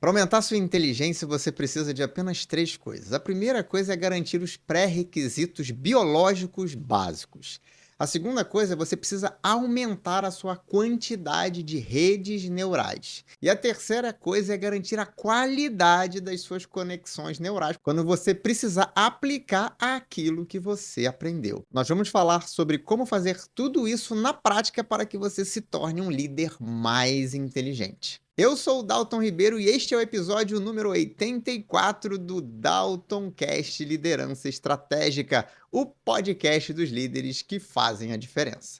Para aumentar sua inteligência, você precisa de apenas três coisas. A primeira coisa é garantir os pré-requisitos biológicos básicos. A segunda coisa é você precisa aumentar a sua quantidade de redes neurais. E a terceira coisa é garantir a qualidade das suas conexões neurais quando você precisar aplicar aquilo que você aprendeu. Nós vamos falar sobre como fazer tudo isso na prática para que você se torne um líder mais inteligente. Eu sou o Dalton Ribeiro e este é o episódio número 84 do Dalton Cast Liderança Estratégica, o podcast dos líderes que fazem a diferença.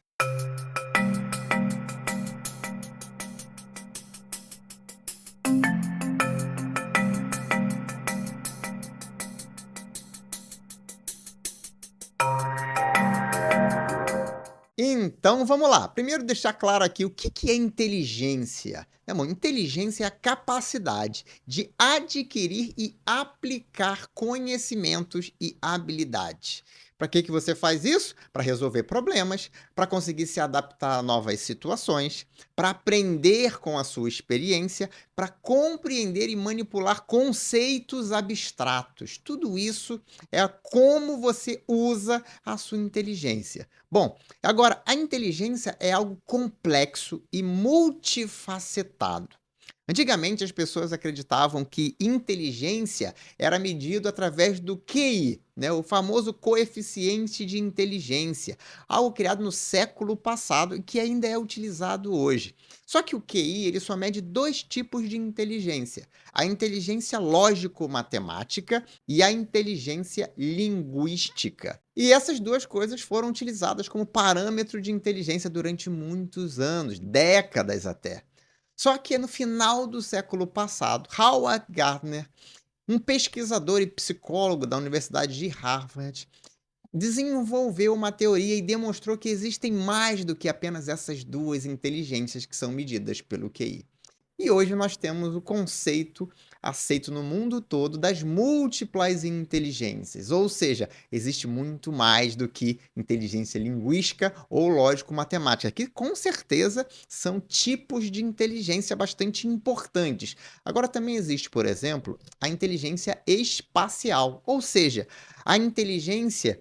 Então vamos lá. Primeiro deixar claro aqui o que é inteligência. Inteligência é a capacidade de adquirir e aplicar conhecimentos e habilidades. Para que você faz isso? Para resolver problemas, para conseguir se adaptar a novas situações, para aprender com a sua experiência, para compreender e manipular conceitos abstratos. Tudo isso é como você usa a sua inteligência. Bom, agora, a inteligência é algo complexo e multifacetado. Antigamente, as pessoas acreditavam que inteligência era medido através do QI, né? O famoso coeficiente de inteligência, algo criado no século passado e que ainda é utilizado hoje. Só que o QI ele só mede dois tipos de inteligência: a inteligência lógico-matemática e a inteligência linguística. E essas duas coisas foram utilizadas como parâmetro de inteligência durante muitos anos, décadas até. Só que no final do século passado, Howard Gardner, um pesquisador e psicólogo da Universidade de Harvard, desenvolveu uma teoria e demonstrou que existem mais do que apenas essas duas inteligências que são medidas pelo QI. E hoje nós temos o conceito aceito no mundo todo das múltiplas inteligências, ou seja, existe muito mais do que inteligência linguística ou lógico-matemática, que com certeza são tipos de inteligência bastante importantes. Agora também existe, por exemplo, a inteligência espacial, ou seja, a inteligência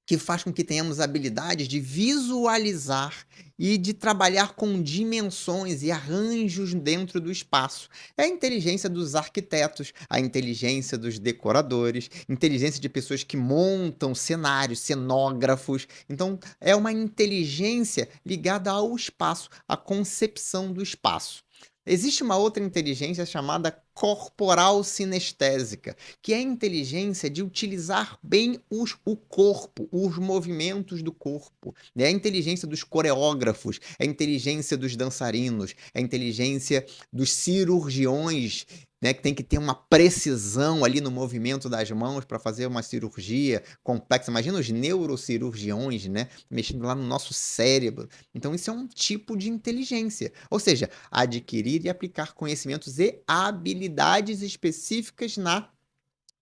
que faz com que tenhamos habilidades de visualizar e de trabalhar com dimensões e arranjos dentro do espaço. É a inteligência dos arquitetos, a inteligência dos decoradores, inteligência de pessoas que montam cenários, cenógrafos. Então, é uma inteligência ligada ao espaço, à concepção do espaço. Existe uma outra inteligência chamada corporal sinestésica, que é a inteligência de utilizar bem o corpo, os movimentos do corpo. É a inteligência dos coreógrafos, é a inteligência dos dançarinos, é a inteligência dos cirurgiões, né, que tem que ter uma precisão ali no movimento das mãos para fazer uma cirurgia complexa. Imagina os neurocirurgiões, né, mexendo lá no nosso cérebro. Então, isso é um tipo de inteligência. Ou seja, adquirir e aplicar conhecimentos e habilidades específicas na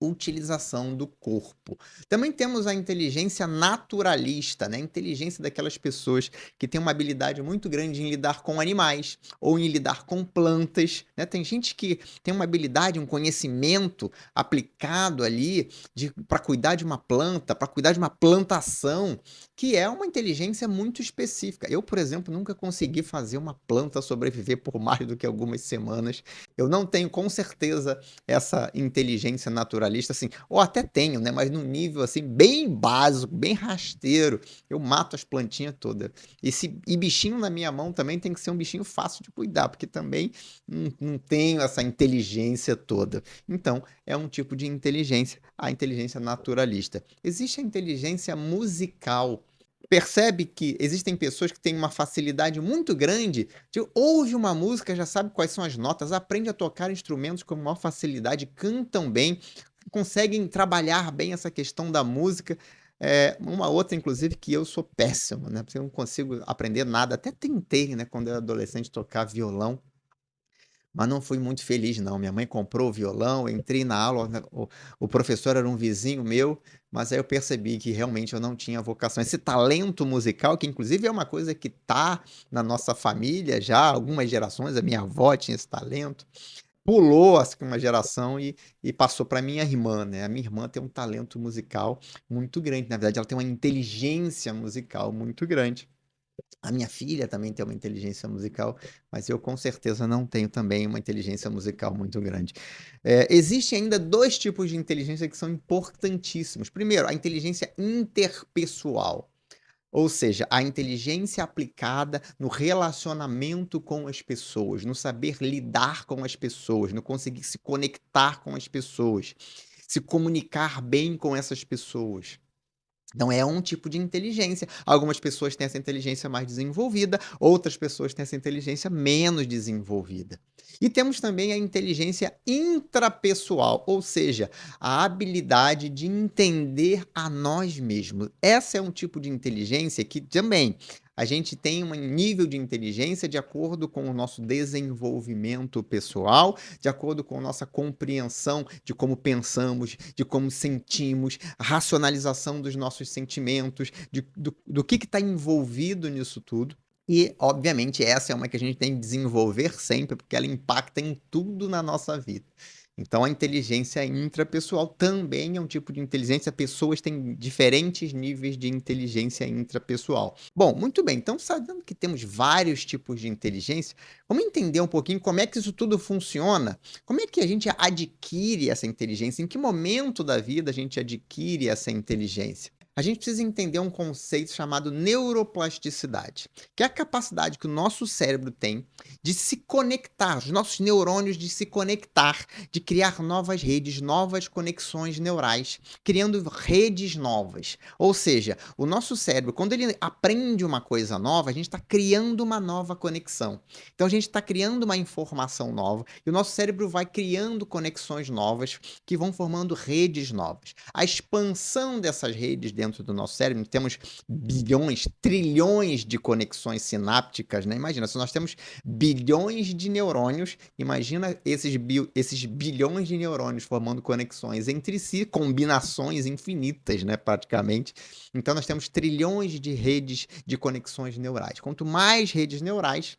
utilização do corpo. Também temos a inteligência naturalista, né? A inteligência daquelas pessoas que têm uma habilidade muito grande em lidar com animais ou em lidar com plantas, né? Tem gente que tem uma habilidade, um conhecimento aplicado ali para cuidar de uma planta, para cuidar de uma plantação, que é uma inteligência muito específica. Eu, por exemplo, nunca consegui fazer uma planta sobreviver por mais do que algumas semanas. Eu não tenho, com certeza, essa inteligência naturalista, assim, ou até tenho, né, mas num nível, assim, bem básico, bem rasteiro, eu mato as plantinhas todas. E bichinho na minha mão também tem que ser um bichinho fácil de cuidar, porque também não tenho essa inteligência toda. Então, é um tipo de inteligência, a inteligência naturalista. Existe a inteligência musical. Percebe que existem pessoas que têm uma facilidade muito grande de ouve uma música, já sabe quais são as notas, aprende a tocar instrumentos com maior facilidade, cantam bem, conseguem trabalhar bem essa questão da música. Uma outra, inclusive, que eu sou péssimo, né? Porque eu não consigo aprender nada. Até tentei, né, quando eu era adolescente, tocar violão. Mas não fui muito feliz, não. Minha mãe comprou o violão, entrei na aula, né, o professor era um vizinho meu, mas aí eu percebi que realmente eu não tinha vocação. Esse talento musical, que inclusive é uma coisa que está na nossa família já há algumas gerações, a minha avó tinha esse talento. pulou assim, uma geração e passou para minha irmã, né? A minha irmã tem um talento musical muito grande. Na verdade, ela tem uma inteligência musical muito grande. A minha filha também tem uma inteligência musical, mas eu com certeza não tenho também uma inteligência musical muito grande. Existem ainda dois tipos de inteligência que são importantíssimos. Primeiro, a inteligência interpessoal. Ou seja, a inteligência aplicada no relacionamento com as pessoas, no saber lidar com as pessoas, no conseguir se conectar com as pessoas, se comunicar bem com essas pessoas. Então é um tipo de inteligência. Algumas pessoas têm essa inteligência mais desenvolvida, outras pessoas têm essa inteligência menos desenvolvida. E temos também a inteligência intrapessoal, ou seja, a habilidade de entender a nós mesmos. Essa é um tipo de inteligência que também a gente tem um nível de inteligência de acordo com o nosso desenvolvimento pessoal, de acordo com a nossa compreensão de como pensamos, de como sentimos, a racionalização dos nossos sentimentos, do que está envolvido nisso tudo. E, obviamente, essa é uma que a gente tem que desenvolver sempre, porque ela impacta em tudo na nossa vida. Então, a inteligência intrapessoal também é um tipo de inteligência. Pessoas têm diferentes níveis de inteligência intrapessoal. Bom, muito bem. Então, sabendo que temos vários tipos de inteligência, vamos entender um pouquinho como é que isso tudo funciona. Como é que a gente adquire essa inteligência? Em que momento da vida a gente adquire essa inteligência? A gente precisa entender um conceito chamado neuroplasticidade, que é a capacidade que o nosso cérebro tem de se conectar, os nossos neurônios de se conectar, de criar novas redes, novas conexões neurais, criando redes novas. Ou seja, o nosso cérebro, quando ele aprende uma coisa nova, a gente está criando uma nova conexão. Então a gente está criando uma informação nova e o nosso cérebro vai criando conexões novas que vão formando redes novas. A expansão dessas redes dentro do nosso cérebro, temos bilhões, trilhões de conexões sinápticas, né? Imagina, se nós temos bilhões de neurônios, imagina esses bilhões de neurônios formando conexões entre si, combinações infinitas, né, praticamente. Então nós temos trilhões de redes de conexões neurais. Quanto mais redes neurais,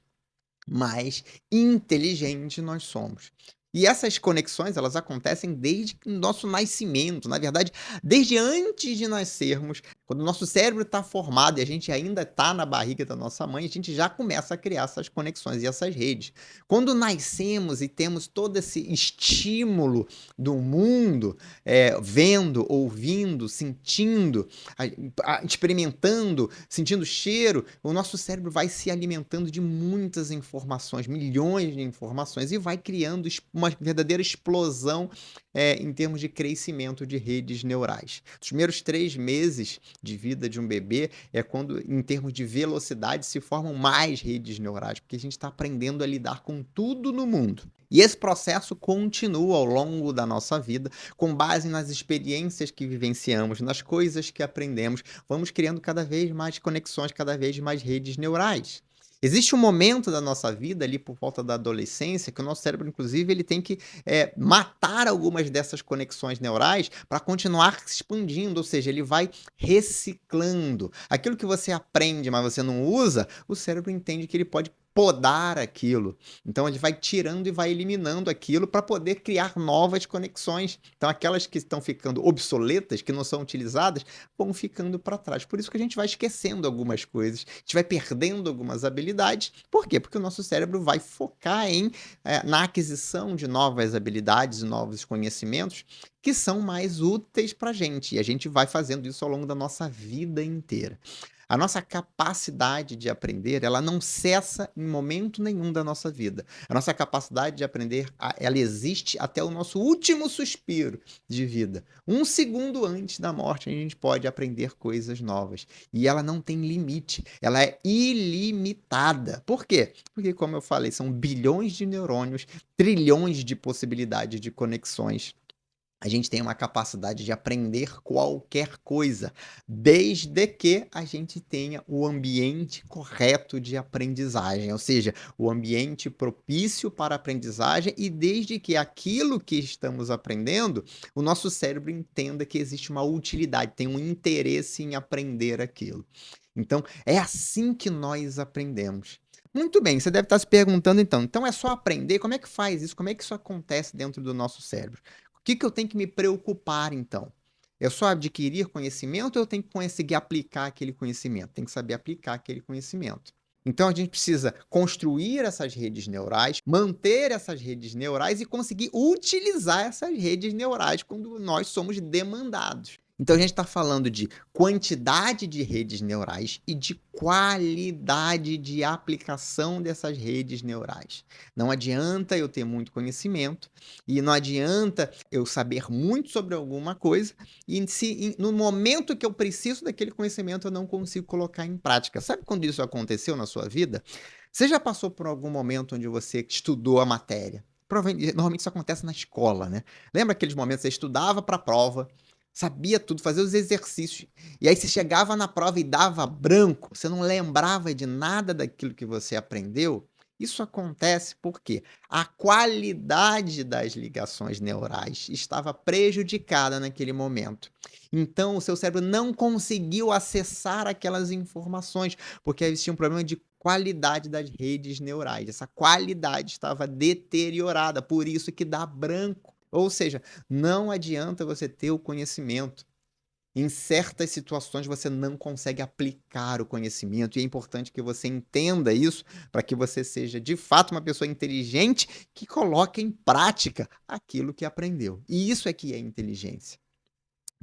mais inteligente nós somos. E essas conexões, elas acontecem desde o nosso nascimento, na verdade, desde antes de nascermos, quando o nosso cérebro está formado e a gente ainda está na barriga da nossa mãe, a gente já começa a criar essas conexões e essas redes. Quando nascemos e temos todo esse estímulo do mundo, vendo, ouvindo, sentindo, experimentando, sentindo cheiro, o nosso cérebro vai se alimentando de muitas informações, milhões de informações, e vai criando uma verdadeira explosão em termos de crescimento de redes neurais. Os primeiros 3 meses de vida de um bebê é quando, em termos de velocidade, se formam mais redes neurais, porque a gente está aprendendo a lidar com tudo no mundo. E esse processo continua ao longo da nossa vida, com base nas experiências que vivenciamos, nas coisas que aprendemos, vamos criando cada vez mais conexões, cada vez mais redes neurais. Existe um momento da nossa vida, ali por volta da adolescência, que o nosso cérebro, inclusive, ele tem que matar algumas dessas conexões neurais para continuar se expandindo, ou seja, ele vai reciclando. Aquilo que você aprende, mas você não usa, o cérebro entende que ele pode podar aquilo. Então ele vai tirando e vai eliminando aquilo para poder criar novas conexões. Então aquelas que estão ficando obsoletas, que não são utilizadas, vão ficando para trás. Por isso que a gente vai esquecendo algumas coisas, a gente vai perdendo algumas habilidades. Por quê? Porque o nosso cérebro vai focar na aquisição de novas habilidades e novos conhecimentos que são mais úteis para a gente. E a gente vai fazendo isso ao longo da nossa vida inteira. A nossa capacidade de aprender, ela não cessa em momento nenhum da nossa vida. A nossa capacidade de aprender, ela existe até o nosso último suspiro de vida. 1 segundo antes da morte, a gente pode aprender coisas novas. E ela não tem limite, ela é ilimitada. Por quê? Porque, como eu falei, são bilhões de neurônios, trilhões de possibilidades de conexões. A gente tem uma capacidade de aprender qualquer coisa, desde que a gente tenha o ambiente correto de aprendizagem, ou seja, o ambiente propício para a aprendizagem, e desde que aquilo que estamos aprendendo, o nosso cérebro entenda que existe uma utilidade, tem um interesse em aprender aquilo. Então, é assim que nós aprendemos. Muito bem, você deve estar se perguntando então é só aprender? Como é que faz isso? Como é que isso acontece dentro do nosso cérebro? O que que eu tenho que me preocupar então? É só adquirir conhecimento ou eu tenho que conseguir aplicar aquele conhecimento? Tem que saber aplicar aquele conhecimento. Então a gente precisa construir essas redes neurais, manter essas redes neurais e conseguir utilizar essas redes neurais quando nós somos demandados. Então a gente está falando de quantidade de redes neurais e de qualidade de aplicação dessas redes neurais. Não adianta eu ter muito conhecimento e não adianta eu saber muito sobre alguma coisa e se no momento que eu preciso daquele conhecimento eu não consigo colocar em prática. Sabe quando isso aconteceu na sua vida? Você já passou por algum momento onde você estudou a matéria? Normalmente isso acontece na escola, né? Lembra aqueles momentos que você estudava para a prova, sabia tudo, fazia os exercícios, e aí você chegava na prova e dava branco, você não lembrava de nada daquilo que você aprendeu? Isso acontece porque a qualidade das ligações neurais estava prejudicada naquele momento. Então, o seu cérebro não conseguiu acessar aquelas informações, porque existia um problema de qualidade das redes neurais. Essa qualidade estava deteriorada, por isso que dá branco. Ou seja, não adianta você ter o conhecimento. Em certas situações você não consegue aplicar o conhecimento e é importante que você entenda isso para que você seja de fato uma pessoa inteligente que coloque em prática aquilo que aprendeu. E isso é que é inteligência.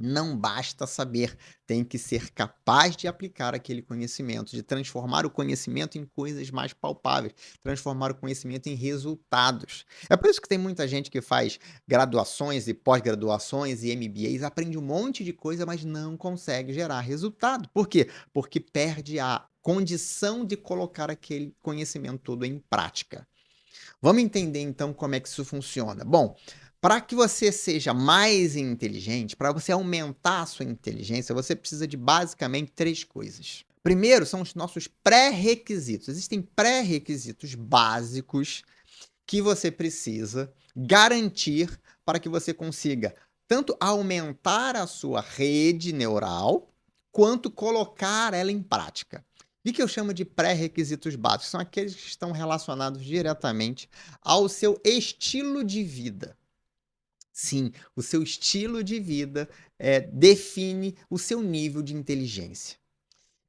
Não basta saber, tem que ser capaz de aplicar aquele conhecimento, de transformar o conhecimento em coisas mais palpáveis, transformar o conhecimento em resultados. É por isso que tem muita gente que faz graduações e pós-graduações e MBAs, aprende um monte de coisa, mas não consegue gerar resultado. Por quê? Porque perde a condição de colocar aquele conhecimento todo em prática. Vamos entender então como é que isso funciona. Bom, para que você seja mais inteligente, para você aumentar a sua inteligência, você precisa de basicamente 3 coisas. Primeiro são os nossos pré-requisitos. Existem pré-requisitos básicos que você precisa garantir para que você consiga tanto aumentar a sua rede neural, quanto colocar ela em prática. O que eu chamo de pré-requisitos básicos? São aqueles que estão relacionados diretamente ao seu estilo de vida. Sim, o seu estilo de vida define o seu nível de inteligência.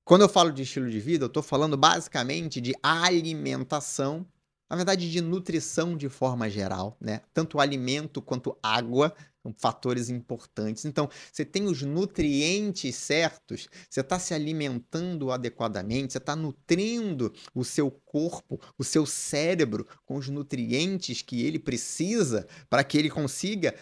Quando eu falo de estilo de vida, eu estou falando basicamente de alimentação, na verdade de nutrição de forma geral, né? Tanto alimento quanto água são fatores importantes. Então, você tem os nutrientes certos, você está se alimentando adequadamente, você está nutrindo o seu corpo, o seu cérebro com os nutrientes que ele precisa para que ele consiga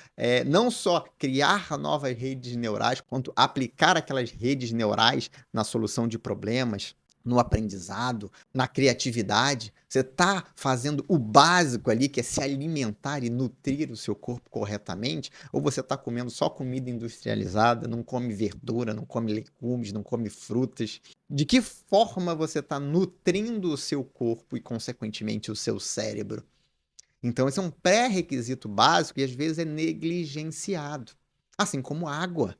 não só criar novas redes neurais, quanto aplicar aquelas redes neurais na solução de problemas, no aprendizado, na criatividade. Você está fazendo o básico ali, que é se alimentar e nutrir o seu corpo corretamente, ou você está comendo só comida industrializada, não come verdura, não come legumes, não come frutas? De que forma você está nutrindo o seu corpo e, consequentemente, o seu cérebro? Então, esse é um pré-requisito básico e às vezes é negligenciado. Assim como água.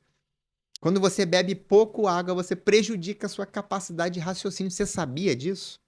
Quando você bebe pouco água, você prejudica a sua capacidade de raciocínio. Você sabia disso?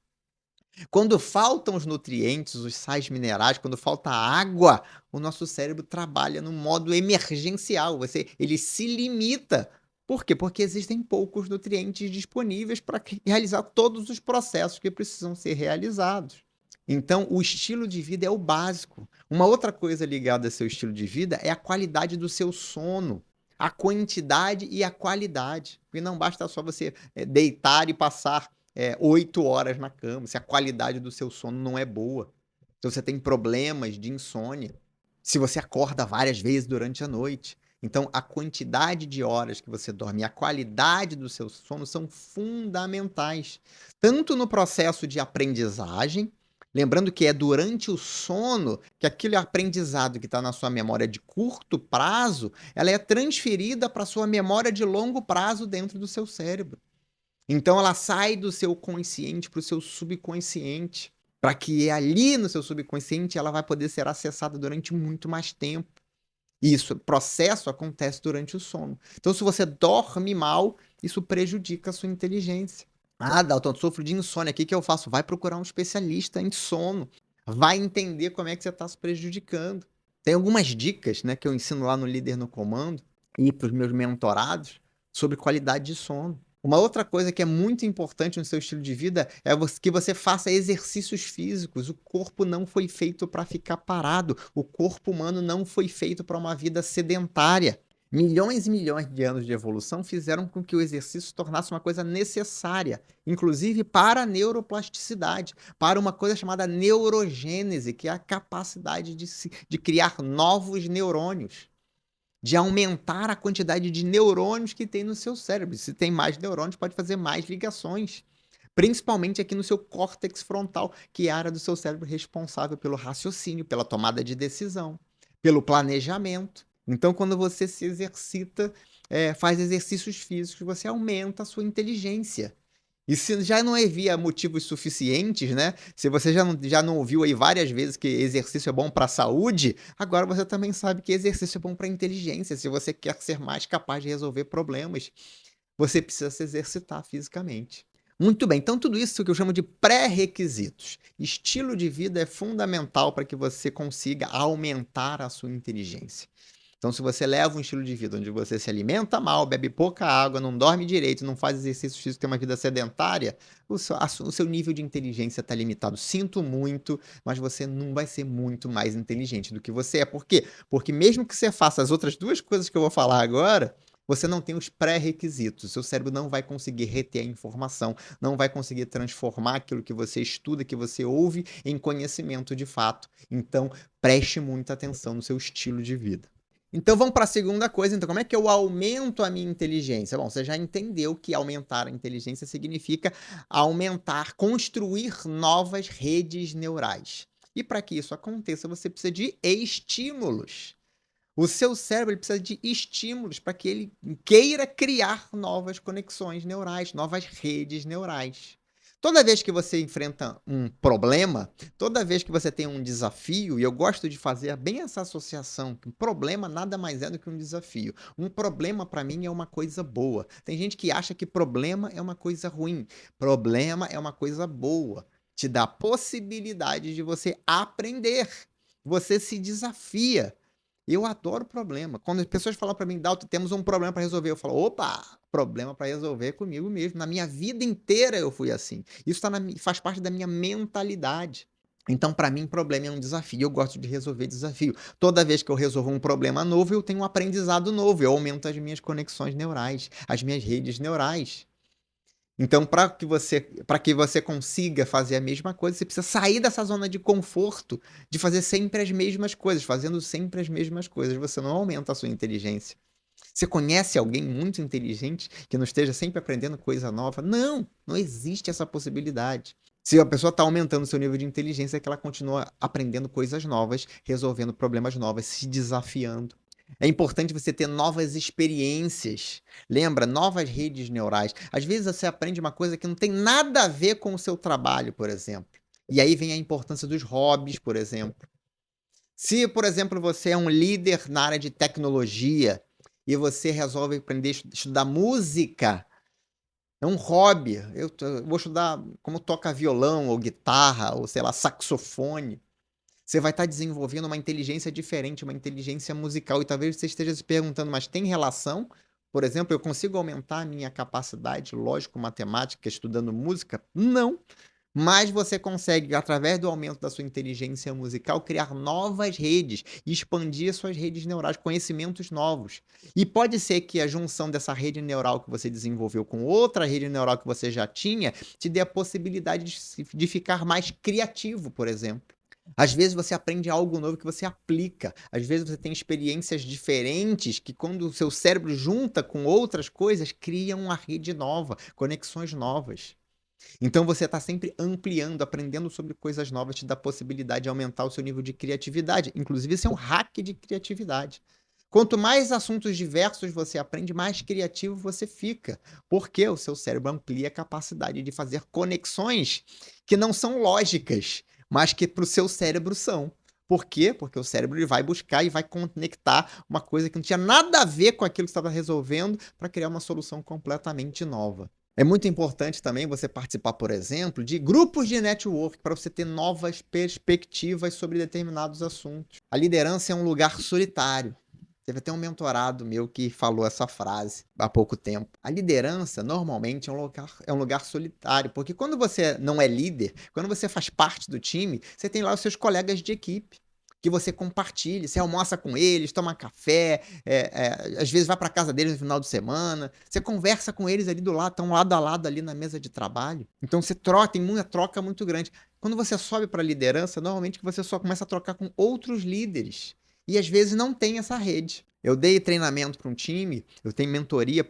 Quando faltam os nutrientes, os sais minerais, quando falta água, o nosso cérebro trabalha no modo emergencial. Ele se limita. Por quê? Porque existem poucos nutrientes disponíveis para realizar todos os processos que precisam ser realizados. Então, o estilo de vida é o básico. Uma outra coisa ligada ao seu estilo de vida é a qualidade do seu sono, a quantidade e a qualidade. Porque não basta só você deitar e passar 8 horas na cama, se a qualidade do seu sono não é boa. Se você tem problemas de insônia, se você acorda várias vezes durante a noite. Então, a quantidade de horas que você dorme e a qualidade do seu sono são fundamentais, tanto no processo de aprendizagem. Lembrando que é durante o sono que aquele aprendizado que está na sua memória de curto prazo, ela é transferida para a sua memória de longo prazo dentro do seu cérebro. Então ela sai do seu consciente para o seu subconsciente, para que ali no seu subconsciente ela vai poder ser acessada durante muito mais tempo. Isso, o processo acontece durante o sono. Então, se você dorme mal, isso prejudica a sua inteligência. Ah, Dalton, eu sofro de insônia, o que que eu faço? Vai procurar um especialista em sono, vai entender como é que você está se prejudicando. Tem algumas dicas, né, que eu ensino lá no Líder no Comando e para os meus mentorados sobre qualidade de sono. Uma outra coisa que é muito importante no seu estilo de vida é que você faça exercícios físicos. O corpo não foi feito para ficar parado. O corpo humano não foi feito para uma vida sedentária. Milhões e milhões de anos de evolução fizeram com que o exercício se tornasse uma coisa necessária, inclusive para a neuroplasticidade, para uma coisa chamada neurogênese, que é a capacidade de criar novos neurônios, de aumentar a quantidade de neurônios que tem no seu cérebro. Se tem mais neurônios, pode fazer mais ligações, principalmente aqui no seu córtex frontal, que é a área do seu cérebro responsável pelo raciocínio, pela tomada de decisão, pelo planejamento. Então, quando você se exercita, faz exercícios físicos, você aumenta a sua inteligência. E se já não havia motivos suficientes, né? Se você já não ouviu aí várias vezes que exercício é bom para a saúde, agora você também sabe que exercício é bom para a inteligência. Se você quer ser mais capaz de resolver problemas, você precisa se exercitar fisicamente. Muito bem, então tudo isso que eu chamo de pré-requisitos. Estilo de vida é fundamental para que você consiga aumentar a sua inteligência. Então, se você leva um estilo de vida onde você se alimenta mal, bebe pouca água, não dorme direito, não faz exercício físico, tem uma vida sedentária, o seu nível de inteligência está limitado. Sinto muito, mas você não vai ser muito mais inteligente do que você é. Por quê? Porque mesmo que você faça as outras duas coisas que eu vou falar agora, você não tem os pré-requisitos. O seu cérebro não vai conseguir reter a informação, não vai conseguir transformar aquilo que você estuda, que você ouve, em conhecimento de fato. Então, preste muita atenção no seu estilo de vida. Então vamos para a segunda coisa, então como é que eu aumento a minha inteligência? Bom, você já entendeu que aumentar a inteligência significa aumentar, construir novas redes neurais. E para que isso aconteça, você precisa de estímulos. O seu cérebro ele precisa de estímulos para que ele queira criar novas conexões neurais, novas redes neurais. Toda vez que você enfrenta um problema, toda vez que você tem um desafio, e eu gosto de fazer bem essa associação, que um problema nada mais é do que um desafio. Um problema, para mim, é uma coisa boa. Tem gente que acha que problema é uma coisa ruim. Problema é uma coisa boa. Te dá a possibilidade de você aprender. Você se desafia. Eu adoro problema. Quando as pessoas falam para mim, Dalton, temos um problema para resolver, eu falo, opa, problema para resolver é comigo mesmo. Na minha vida inteira eu fui assim. Isso faz parte da minha mentalidade. Então, para mim, problema é um desafio. Eu gosto de resolver desafio. Toda vez que eu resolvo um problema novo, eu tenho um aprendizado novo. Eu aumento as minhas conexões neurais, as minhas redes neurais. Então, para que você consiga fazer a mesma coisa, você precisa sair dessa zona de conforto, de fazer sempre as mesmas coisas. Fazendo sempre as mesmas coisas, você não aumenta a sua inteligência. Você conhece alguém muito inteligente que não esteja sempre aprendendo coisa nova? Não, não existe essa possibilidade. Se a pessoa está aumentando o seu nível de inteligência, é que ela continua aprendendo coisas novas, resolvendo problemas novos, se desafiando. É importante você ter novas experiências. Lembra? Novas redes neurais. Às vezes você aprende uma coisa que não tem nada a ver com o seu trabalho, por exemplo. E aí vem a importância dos hobbies, por exemplo. Se, por exemplo, você é um líder na área de tecnologia e você resolve aprender a estudar música, é um hobby. Eu vou estudar como toca violão ou guitarra ou, sei lá, saxofone. Você vai estar desenvolvendo uma inteligência diferente, uma inteligência musical. E talvez você esteja se perguntando, mas tem relação? Por exemplo, eu consigo aumentar a minha capacidade lógico-matemática estudando música? Não. Mas você consegue, através do aumento da sua inteligência musical, criar novas redes, expandir suas redes neurais, conhecimentos novos. E pode ser que a junção dessa rede neural que você desenvolveu com outra rede neural que você já tinha, te dê a possibilidade de ficar mais criativo, por exemplo. Às vezes você aprende algo novo que você aplica. Às vezes você tem experiências diferentes que, quando o seu cérebro junta com outras coisas, criam uma rede nova, conexões novas. Então você está sempre ampliando, aprendendo sobre coisas novas, te dá a possibilidade de aumentar o seu nível de criatividade. Inclusive, isso é um hack de criatividade. Quanto mais assuntos diversos você aprende, mais criativo você fica. Porque o seu cérebro amplia a capacidade de fazer conexões que não são lógicas, mas que para o seu cérebro são. Por quê? Porque o cérebro ele vai buscar e vai conectar uma coisa que não tinha nada a ver com aquilo que você estava resolvendo para criar uma solução completamente nova. É muito importante também você participar, por exemplo, de grupos de network para você ter novas perspectivas sobre determinados assuntos. A liderança é um lugar solitário. Teve até um mentorado meu que falou essa frase há pouco tempo. A liderança, normalmente, é um lugar solitário, porque quando você não é líder, quando você faz parte do time, você tem lá os seus colegas de equipe, que você compartilha, você almoça com eles, toma café, às vezes vai para casa deles no final de semana, você conversa com eles ali do lado, estão lado a lado ali na mesa de trabalho. Então você troca, tem uma troca muito grande. Quando você sobe para a liderança, normalmente você só começa a trocar com outros líderes. E às vezes não tem essa rede. Eu dei treinamento para um time, eu tenho mentoria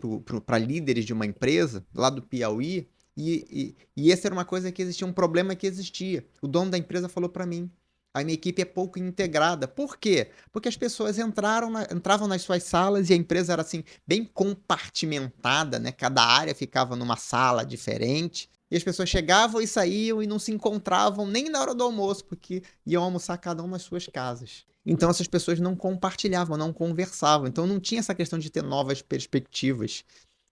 para líderes de uma empresa, lá do Piauí, e essa era uma coisa que existia, um problema que existia. O dono da empresa falou para mim: a minha equipe é pouco integrada. Por quê? Porque as pessoas entravam nas suas salas e a empresa era assim, bem compartimentada, né? Cada área ficava numa sala diferente. E as pessoas chegavam e saíam e não se encontravam nem na hora do almoço, porque iam almoçar cada um nas suas casas. Então essas pessoas não compartilhavam, não conversavam. Então não tinha essa questão de ter novas perspectivas.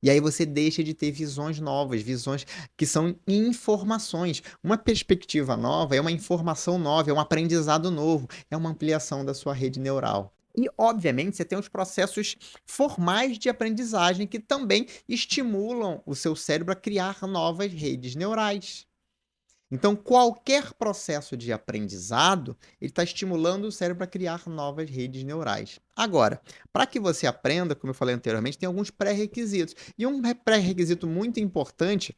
E aí você deixa de ter visões novas, visões que são informações. Uma perspectiva nova é uma informação nova, é um aprendizado novo, é uma ampliação da sua rede neural. E, obviamente, você tem os processos formais de aprendizagem que também estimulam o seu cérebro a criar novas redes neurais. Então, qualquer processo de aprendizado, ele está estimulando o cérebro a criar novas redes neurais. Agora, para que você aprenda, como eu falei anteriormente, tem alguns pré-requisitos. E um pré-requisito muito importante,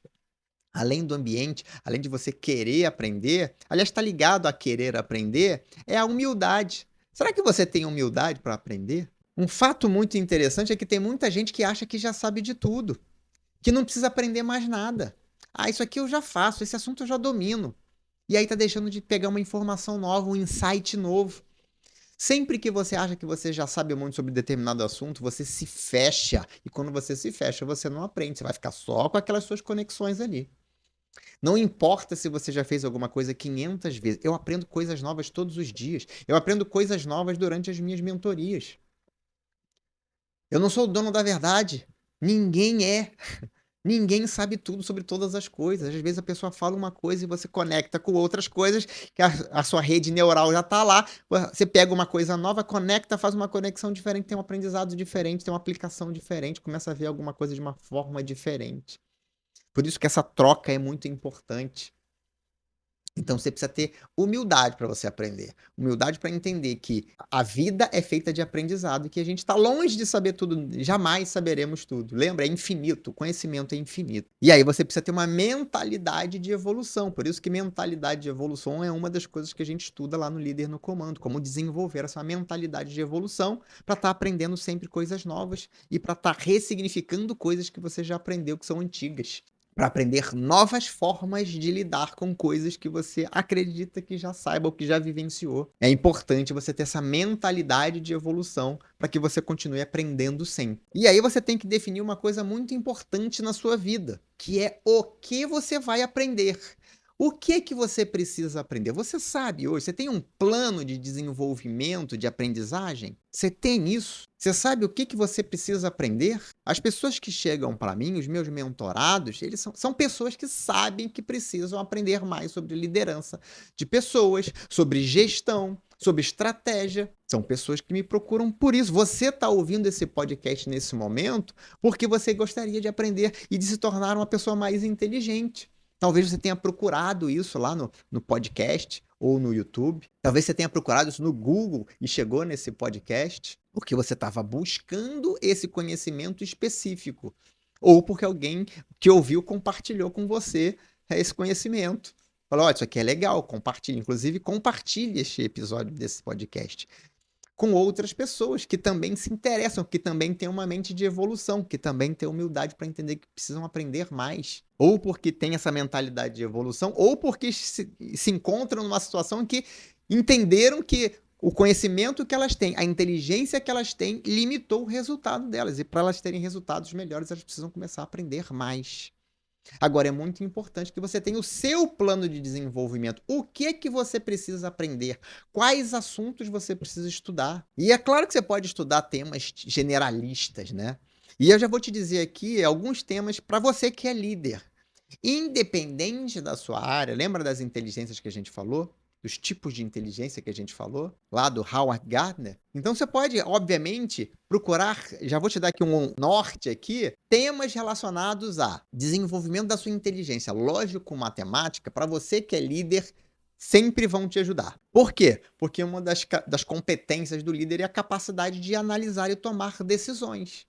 além do ambiente, além de você querer aprender, aliás, está ligado a querer aprender, é a humildade. Será que você tem humildade para aprender? Um fato muito interessante é que tem muita gente que acha que já sabe de tudo, que não precisa aprender mais nada. Ah, isso aqui eu já faço, esse assunto eu já domino. E aí tá deixando de pegar uma informação nova, um insight novo. Sempre que você acha que você já sabe muito sobre determinado assunto, você se fecha. E quando você se fecha, você não aprende. Você vai ficar só com aquelas suas conexões ali. Não importa se você já fez alguma coisa 500 vezes. Eu aprendo coisas novas todos os dias. Eu aprendo coisas novas durante as minhas mentorias. Eu não sou o dono da verdade. Ninguém é. Ninguém sabe tudo sobre todas as coisas. Às vezes a pessoa fala uma coisa e você conecta com outras coisas, que a sua rede neural já está lá. Você pega uma coisa nova, conecta, faz uma conexão diferente, tem um aprendizado diferente, tem uma aplicação diferente, começa a ver alguma coisa de uma forma diferente. Por isso que essa troca é muito importante. Então você precisa ter humildade para você aprender. Humildade para entender que a vida é feita de aprendizado e que a gente está longe de saber tudo, jamais saberemos tudo. Lembra? É infinito, o conhecimento é infinito. E aí você precisa ter uma mentalidade de evolução. Por isso que mentalidade de evolução é uma das coisas que a gente estuda lá no Líder no Comando, como desenvolver essa mentalidade de evolução para estar aprendendo sempre coisas novas e para estar ressignificando coisas que você já aprendeu que são antigas, para aprender novas formas de lidar com coisas que você acredita que já saiba ou que já vivenciou. É importante você ter essa mentalidade de evolução para que você continue aprendendo sempre. E aí você tem que definir uma coisa muito importante na sua vida, que é o que você vai aprender. O que que você precisa aprender? Você sabe hoje, você tem um plano de desenvolvimento, de aprendizagem? Você tem isso? Você sabe o que que você precisa aprender? As pessoas que chegam para mim, os meus mentorados, eles são pessoas que sabem que precisam aprender mais sobre liderança de pessoas, sobre gestão, sobre estratégia. São pessoas que me procuram por isso. Você está ouvindo esse podcast nesse momento porque você gostaria de aprender e de se tornar uma pessoa mais inteligente. Talvez você tenha procurado isso lá no podcast ou no YouTube. Talvez você tenha procurado isso no Google e chegou nesse podcast porque você estava buscando esse conhecimento específico. Ou porque alguém que ouviu compartilhou com você esse conhecimento. Falou: ó, isso aqui é legal, compartilhe. Inclusive, compartilhe este episódio desse podcast com outras pessoas que também se interessam, que também têm uma mente de evolução, que também têm humildade para entender que precisam aprender mais. Ou porque têm essa mentalidade de evolução, ou porque se encontram numa situação em que entenderam que o conhecimento que elas têm, a inteligência que elas têm, limitou o resultado delas. E para elas terem resultados melhores, elas precisam começar a aprender mais. Agora, é muito importante que você tenha o seu plano de desenvolvimento. O que que você precisa aprender? Quais assuntos você precisa estudar? E é claro que você pode estudar temas generalistas, né? E eu já vou te dizer aqui alguns temas para você que é líder. Independente da sua área, lembra das inteligências que a gente falou? Dos tipos de inteligência que a gente falou? Lá do Howard Gardner? Então você pode, obviamente, procurar, já vou te dar aqui um norte aqui, temas relacionados a desenvolvimento da sua inteligência lógico-matemática, para você que é líder, sempre vão te ajudar. Por quê? Porque uma das competências do líder é a capacidade de analisar e tomar decisões.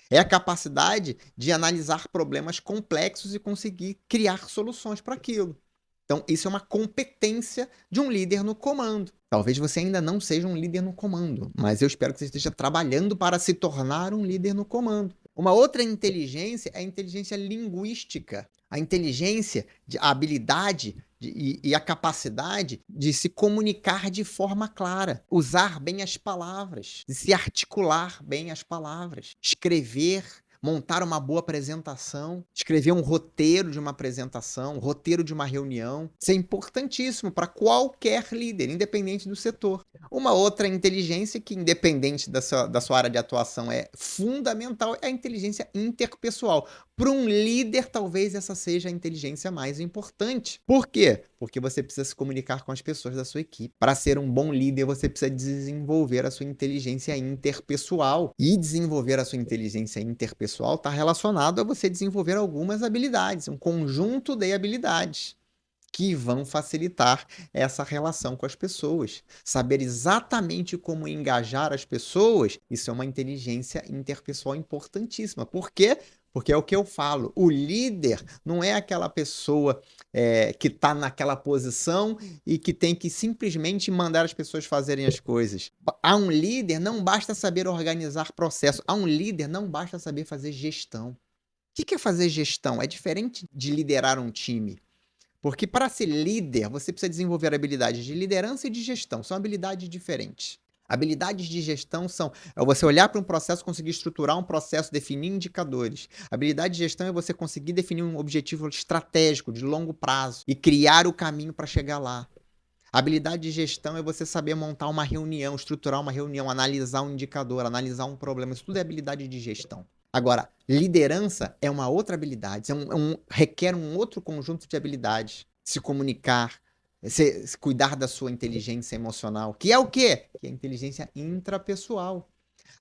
É a capacidade de analisar problemas complexos e conseguir criar soluções para aquilo. Então, isso é uma competência de um líder no comando. Talvez você ainda não seja um líder no comando, mas eu espero que você esteja trabalhando para se tornar um líder no comando. Uma outra inteligência é a inteligência linguística. A inteligência, a habilidade e a capacidade de se comunicar de forma clara, usar bem as palavras, de se articular bem as palavras, escrever, montar uma boa apresentação, escrever um roteiro de uma apresentação, um roteiro de uma reunião. Isso é importantíssimo para qualquer líder, independente do setor. Uma outra inteligência que, independente da sua área de atuação, é fundamental é a inteligência interpessoal. Para um líder, talvez essa seja a inteligência mais importante. Por quê? Porque você precisa se comunicar com as pessoas da sua equipe. Para ser um bom líder, você precisa desenvolver a sua inteligência interpessoal. E desenvolver a sua inteligência interpessoal está relacionado a você desenvolver algumas habilidades, um conjunto de habilidades que vão facilitar essa relação com as pessoas. Saber exatamente como engajar as pessoas, isso é uma inteligência interpessoal importantíssima. Por quê? Porque é o que eu falo, o líder não é aquela pessoa que está naquela posição e que tem que simplesmente mandar as pessoas fazerem as coisas. A um líder não basta saber organizar processo, a um líder não basta saber fazer gestão. O que é fazer gestão? É diferente de liderar um time. Porque para ser líder, você precisa desenvolver habilidades de liderança e de gestão. São habilidades diferentes. Habilidades de gestão são você olhar para um processo, conseguir estruturar um processo, definir indicadores. Habilidade de gestão é você conseguir definir um objetivo estratégico de longo prazo e criar o caminho para chegar lá. Habilidade de gestão é você saber montar uma reunião, estruturar uma reunião, analisar um indicador, analisar um problema. Isso tudo é habilidade de gestão. Agora, liderança é uma outra habilidade, requer um outro conjunto de habilidades. Se comunicar, se cuidar da sua inteligência emocional, que é o quê? Que é a inteligência intrapessoal.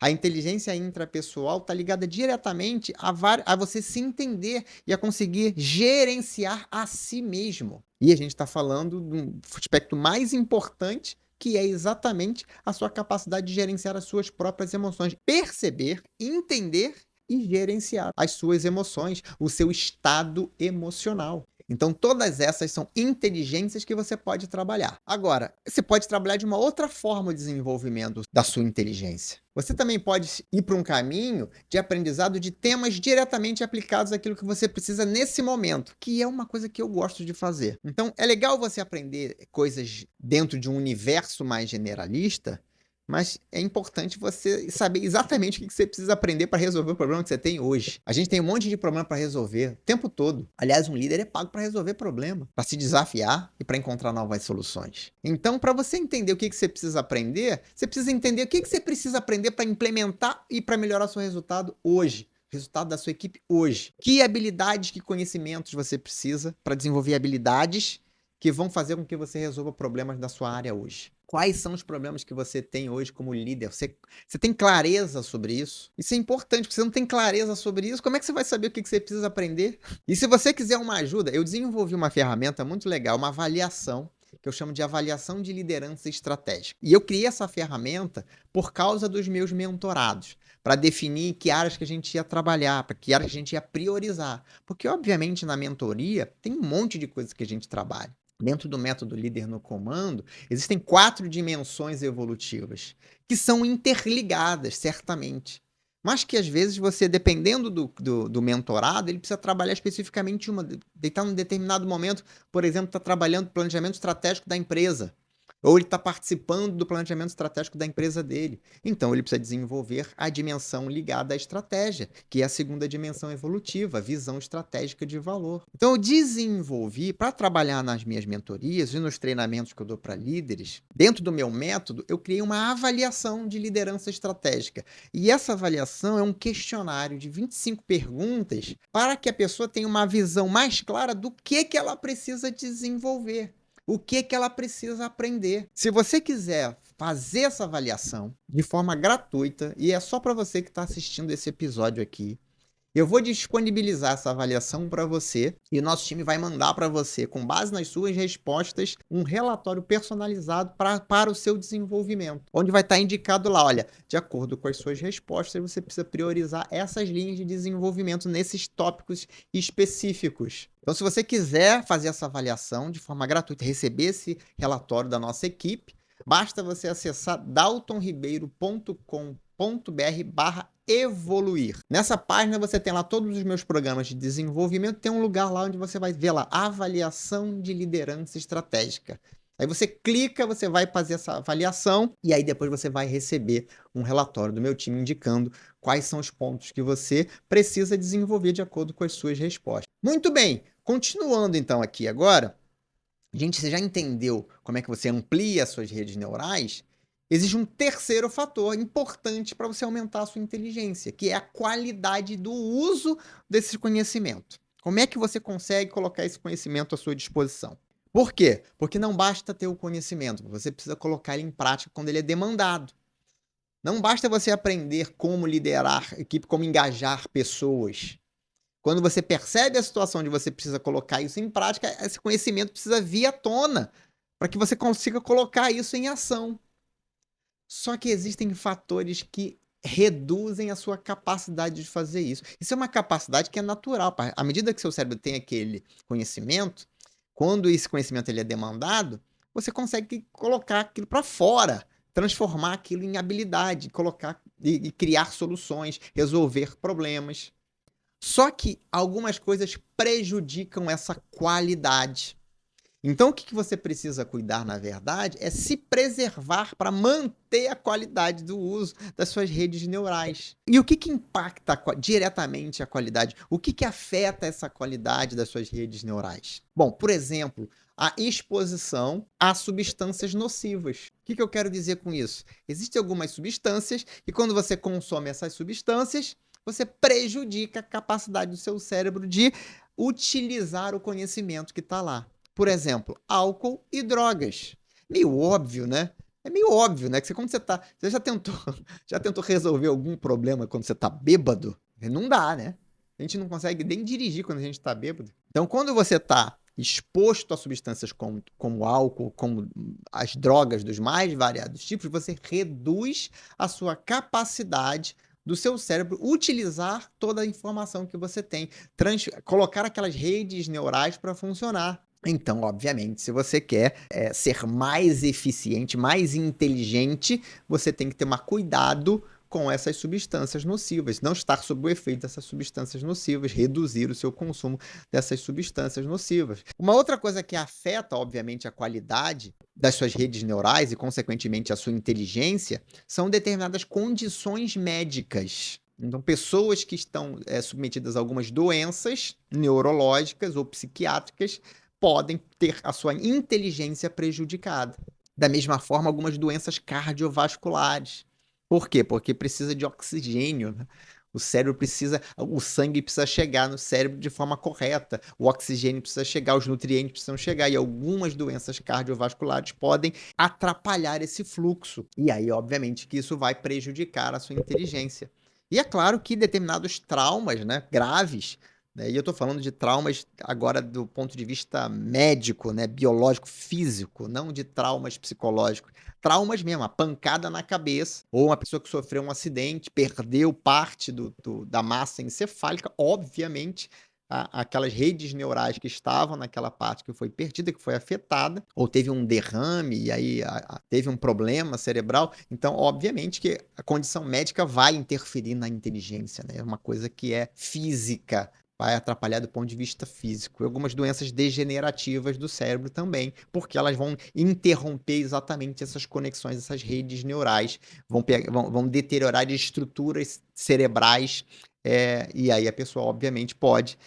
A inteligência intrapessoal está ligada diretamente a você se entender e a conseguir gerenciar a si mesmo. E a gente está falando de um aspecto mais importante, que é exatamente a sua capacidade de gerenciar as suas próprias emoções. Perceber, entender e gerenciar as suas emoções, o seu estado emocional. Então, todas essas são inteligências que você pode trabalhar. Agora, você pode trabalhar de uma outra forma o desenvolvimento da sua inteligência. Você também pode ir para um caminho de aprendizado de temas diretamente aplicados àquilo que você precisa nesse momento, que é uma coisa que eu gosto de fazer. Então, é legal você aprender coisas dentro de um universo mais generalista, mas é importante você saber exatamente o que você precisa aprender para resolver o problema que você tem hoje. A gente tem um monte de problema para resolver o tempo todo. Aliás, um líder é pago para resolver problema, para se desafiar e para encontrar novas soluções. Então, para você entender o que você precisa aprender, você precisa entender o que você precisa aprender para implementar e para melhorar seu resultado hoje. Resultado da sua equipe hoje. Que habilidades, que conhecimentos você precisa para desenvolver habilidades que vão fazer com que você resolva problemas da sua área hoje? Quais são os problemas que você tem hoje como líder? Você tem clareza sobre isso? Isso é importante, porque você não tem clareza sobre isso, como é que você vai saber o que você precisa aprender? E se você quiser uma ajuda, eu desenvolvi uma ferramenta muito legal, uma avaliação, que eu chamo de avaliação de liderança estratégica. E eu criei essa ferramenta por causa dos meus mentorados, para definir que áreas que a gente ia trabalhar, para que áreas que a gente ia priorizar. Porque, obviamente, na mentoria tem um monte de coisas que a gente trabalha. Dentro do método líder no comando, existem 4 dimensões evolutivas, que são interligadas, certamente. Mas que às vezes você, dependendo do mentorado, ele precisa trabalhar especificamente uma. Deitar num determinado momento, por exemplo, está trabalhando planejamento estratégico da empresa. ou ele está participando do planejamento estratégico da empresa dele. Então, ele precisa desenvolver a dimensão ligada à estratégia, que é a segunda dimensão evolutiva, a visão estratégica de valor. Então, eu desenvolvi, para trabalhar nas minhas mentorias e nos treinamentos que eu dou para líderes, dentro do meu método, eu criei uma avaliação de liderança estratégica. E essa avaliação é um questionário de 25 perguntas para que a pessoa tenha uma visão mais clara do que ela precisa desenvolver. O que ela precisa aprender. Se você quiser fazer essa avaliação de forma gratuita, e é só para você que está assistindo esse episódio aqui, eu vou disponibilizar essa avaliação para você e o nosso time vai mandar para você, com base nas suas respostas, um relatório personalizado para o seu desenvolvimento, onde vai estar indicado lá, olha, de acordo com as suas respostas, você precisa priorizar essas linhas de desenvolvimento nesses tópicos específicos. Então, se você quiser fazer essa avaliação de forma gratuita, receber esse relatório da nossa equipe, basta você acessar daltonribeiro.com.br/evoluir. Nessa página você tem lá todos os meus programas de desenvolvimento, tem um lugar lá onde você vai ver lá, avaliação de liderança estratégica. Aí você clica, você vai fazer essa avaliação e aí depois você vai receber um relatório do meu time indicando quais são os pontos que você precisa desenvolver de acordo com as suas respostas. Muito bem, continuando então aqui agora, gente, você já entendeu como é que você amplia as suas redes neurais? Existe um terceiro fator importante para você aumentar a sua inteligência, que é a qualidade do uso desse conhecimento. Como é que você consegue colocar esse conhecimento à sua disposição? Por quê? Porque não basta ter o conhecimento, você precisa colocar ele em prática quando ele é demandado. Não basta você aprender como liderar equipe, como engajar pessoas. Quando você percebe a situação onde você precisa colocar isso em prática, esse conhecimento precisa vir à tona para que você consiga colocar isso em ação. Só que existem fatores que reduzem a sua capacidade de fazer isso. Isso é uma capacidade que é natural. À medida que seu cérebro tem aquele conhecimento, quando esse conhecimento ele é demandado, você consegue colocar aquilo para fora, transformar aquilo em habilidade, colocar e criar soluções, resolver problemas. Só que algumas coisas prejudicam essa qualidade. Então, o que você precisa cuidar, na verdade, é se preservar para manter a qualidade do uso das suas redes neurais. E o que impacta diretamente a qualidade? O que afeta essa qualidade das suas redes neurais? Bom, por exemplo, a exposição a substâncias nocivas. O que eu quero dizer com isso? Existem algumas substâncias e quando você consome essas substâncias, você prejudica a capacidade do seu cérebro de utilizar o conhecimento que está lá. Por exemplo, álcool e drogas. Meio óbvio, né? É meio óbvio, né? Que quando você tá. Você já tentou resolver algum problema quando você tá bêbado? Não dá, né? A gente não consegue nem dirigir quando a gente tá bêbado. Então, quando você tá exposto a substâncias como álcool, como as drogas dos mais variados tipos, você reduz a sua capacidade do seu cérebro utilizar toda a informação que você tem, colocar aquelas redes neurais para funcionar. Então, obviamente, se você quer ser mais eficiente, mais inteligente, você tem que tomar cuidado com essas substâncias nocivas, não estar sob o efeito dessas substâncias nocivas, reduzir o seu consumo dessas substâncias nocivas. Uma outra coisa que afeta, obviamente, a qualidade das suas redes neurais e, consequentemente, a sua inteligência, são determinadas condições médicas. Então, pessoas que estão submetidas a algumas doenças neurológicas ou psiquiátricas podem ter a sua inteligência prejudicada. Da mesma forma, algumas doenças cardiovasculares. Por quê? Porque precisa de oxigênio, né? O sangue precisa chegar no cérebro de forma correta, o oxigênio precisa chegar, os nutrientes precisam chegar, e algumas doenças cardiovasculares podem atrapalhar esse fluxo. E aí, obviamente, que isso vai prejudicar a sua inteligência. E é claro que determinados traumas, né, graves, né, e eu estou falando de traumas agora do ponto de vista médico, né, biológico, físico, não de traumas psicológicos. Traumas mesmo, a pancada na cabeça, ou uma pessoa que sofreu um acidente, perdeu parte da massa encefálica, obviamente, aquelas redes neurais que estavam naquela parte que foi perdida, que foi afetada, ou teve um derrame e aí teve um problema cerebral. Então, obviamente que a condição médica vai interferir na inteligência, né? É uma coisa que é física. vai atrapalhar do ponto de vista físico. E algumas doenças degenerativas do cérebro também, porque elas vão interromper exatamente essas conexões, essas redes neurais, vão deteriorar estruturas cerebrais, e aí a pessoa, obviamente, pode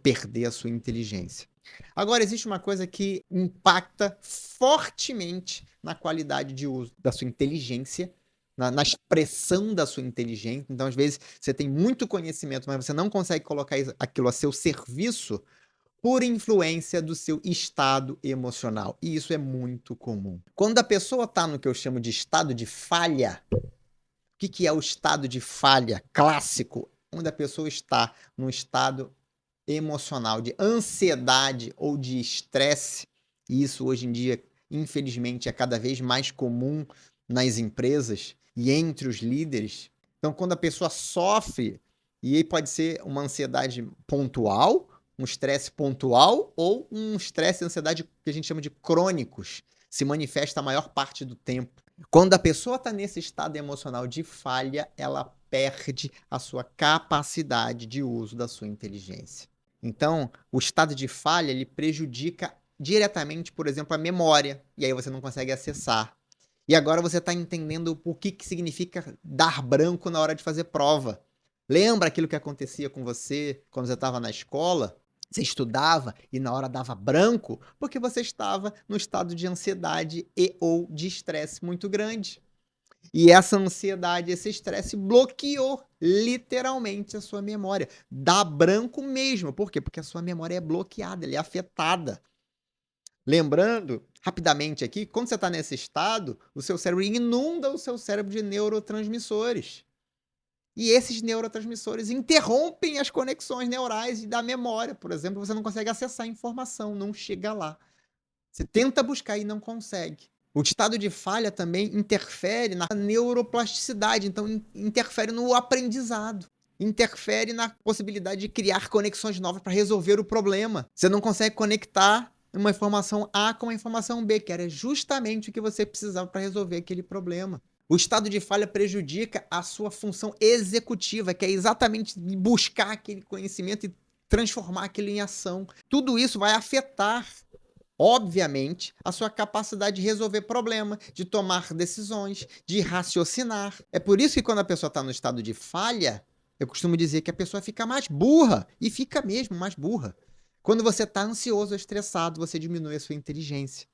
perder a sua inteligência. Agora, existe uma coisa que impacta fortemente na qualidade de uso da sua inteligência, na expressão da sua inteligência. Então, às vezes, você tem muito conhecimento, mas você não consegue colocar aquilo a seu serviço por influência do seu estado emocional. E isso é muito comum. Quando a pessoa está no que eu chamo de estado de falha, o que é o estado de falha clássico? Onde a pessoa está num estado emocional de ansiedade ou de estresse, e isso hoje em dia, infelizmente, é cada vez mais comum nas empresas e entre os líderes. Então, quando a pessoa sofre, e aí pode ser uma ansiedade pontual, um estresse pontual ou um estresse e ansiedade que a gente chama de crônicos, se manifesta a maior parte do tempo. Quando a pessoa está nesse estado emocional de falha, ela perde a sua capacidade de uso da sua inteligência. Então, o estado de falha, ele prejudica diretamente, por exemplo, a memória, e aí você não consegue acessar. E agora você está entendendo o que significa dar branco na hora de fazer prova. Lembra aquilo que acontecia com você quando você estava na escola? Você estudava e na hora dava branco porque você estava no estado de ansiedade e ou de estresse muito grande. E essa ansiedade, esse estresse bloqueou literalmente a sua memória. Dá branco mesmo. Por quê? Porque a sua memória é bloqueada, ela é afetada. Lembrando, rapidamente aqui, quando você está nesse estado, o seu cérebro inunda o seu cérebro de neurotransmissores. E esses neurotransmissores interrompem as conexões neurais da memória. Por exemplo, você não consegue acessar a informação, não chega lá. Você tenta buscar e não consegue. O estado de falha também interfere na neuroplasticidade, então interfere no aprendizado, interfere na possibilidade de criar conexões novas para resolver o problema. Você não consegue conectar uma informação A com uma informação B, que era justamente o que você precisava para resolver aquele problema. O estado de falha prejudica a sua função executiva, que é exatamente buscar aquele conhecimento e transformar aquilo em ação. Tudo isso vai afetar, obviamente, a sua capacidade de resolver problema, de tomar decisões, de raciocinar. É por isso que quando a pessoa está no estado de falha, eu costumo dizer que a pessoa fica mais burra, e fica mesmo mais burra. Quando você está ansioso ou estressado, você diminui a sua inteligência.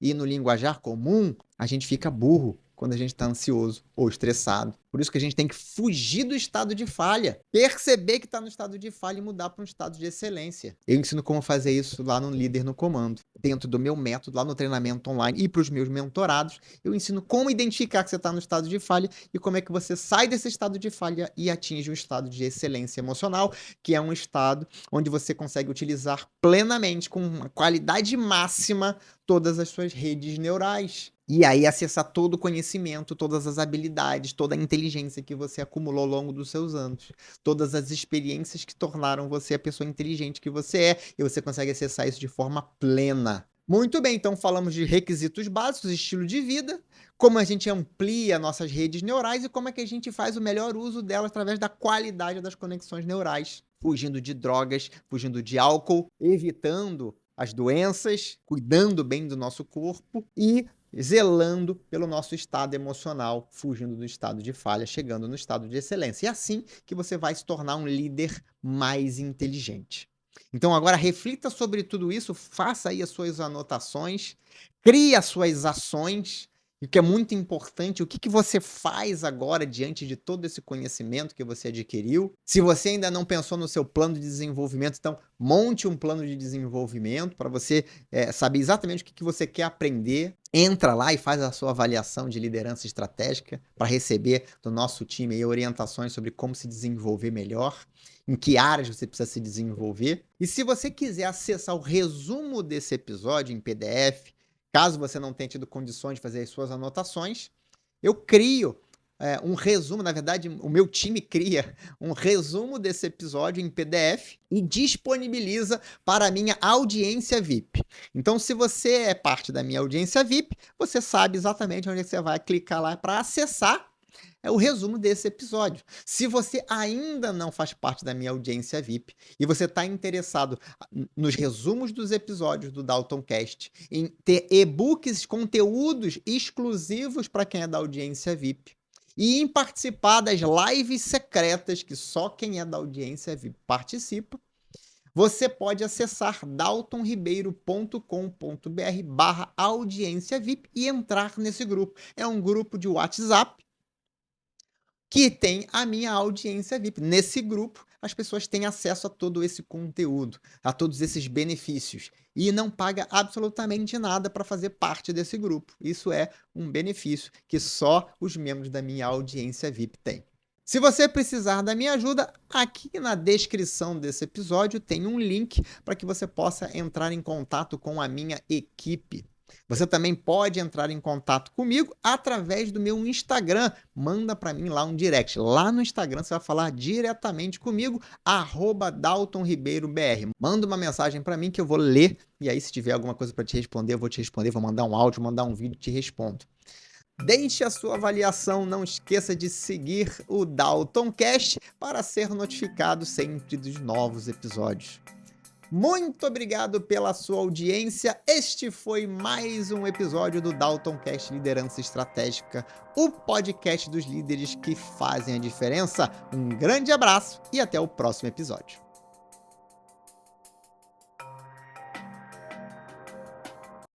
E no linguajar comum, a gente fica burro quando a gente está ansioso ou estressado. Por isso que a gente tem que fugir do estado de falha, perceber que está no estado de falha e mudar para um estado de excelência. Eu ensino como fazer isso lá no Líder no Comando. Dentro do meu método, lá no treinamento online e para os meus mentorados, eu ensino como identificar que você está no estado de falha e como é que você sai desse estado de falha e atinge um estado de excelência emocional, que é um estado onde você consegue utilizar plenamente, com uma qualidade máxima, todas as suas redes neurais. E aí acessar todo o conhecimento, todas as habilidades, toda a inteligência que você acumulou ao longo dos seus anos. Todas as experiências que tornaram você a pessoa inteligente que você é. E você consegue acessar isso de forma plena. Muito bem, então falamos de requisitos básicos, estilo de vida, como a gente amplia nossas redes neurais e como é que a gente faz o melhor uso delas através da qualidade das conexões neurais. Fugindo de drogas, fugindo de álcool, evitando as doenças, cuidando bem do nosso corpo e zelando pelo nosso estado emocional, fugindo do estado de falha, chegando no estado de excelência. E é assim que você vai se tornar um líder mais inteligente. Então agora reflita sobre tudo isso, faça aí as suas anotações, crie as suas ações, e o que é muito importante, o que você faz agora diante de todo esse conhecimento que você adquiriu. Se você ainda não pensou no seu plano de desenvolvimento, então monte um plano de desenvolvimento para você saber exatamente o que você quer aprender. Entra lá e faz a sua avaliação de liderança estratégica para receber do nosso time aí orientações sobre como se desenvolver melhor, em que áreas você precisa se desenvolver. E se você quiser acessar o resumo desse episódio em PDF, caso você não tenha tido condições de fazer as suas anotações, eu crio um resumo, na verdade, o meu time cria um resumo desse episódio em PDF e disponibiliza para a minha audiência VIP. Então, se você é parte da minha audiência VIP, você sabe exatamente onde você vai clicar lá para acessar É o resumo desse episódio. Se você ainda não faz parte da minha audiência VIP e você está interessado nos resumos dos episódios do Daltoncast, em ter e-books, conteúdos exclusivos para quem é da audiência VIP, e em participar das lives secretas que só quem é da audiência VIP participa, você pode acessar daltonribeiro.com.br/audiência VIP e entrar nesse grupo. É um grupo de WhatsApp que tem a minha audiência VIP. Nesse grupo, as pessoas têm acesso a todo esse conteúdo, a todos esses benefícios, e não paga absolutamente nada para fazer parte desse grupo. Isso é um benefício que só os membros da minha audiência VIP têm. Se você precisar da minha ajuda, aqui na descrição desse episódio tem um link para que você possa entrar em contato com a minha equipe. Você também pode entrar em contato comigo através do meu Instagram. Manda para mim lá um direct. Lá no Instagram você vai falar diretamente comigo, @DaltonRibeiroBR. Manda uma mensagem para mim que eu vou ler e aí se tiver alguma coisa para te responder, eu vou te responder, vou mandar um áudio, mandar um vídeo, te respondo. Deixe a sua avaliação, não esqueça de seguir o Daltoncast para ser notificado sempre dos novos episódios. Muito obrigado pela sua audiência. Este foi mais um episódio do Daltoncast Liderança Estratégica, o podcast dos líderes que fazem a diferença. Um grande abraço e até o próximo episódio.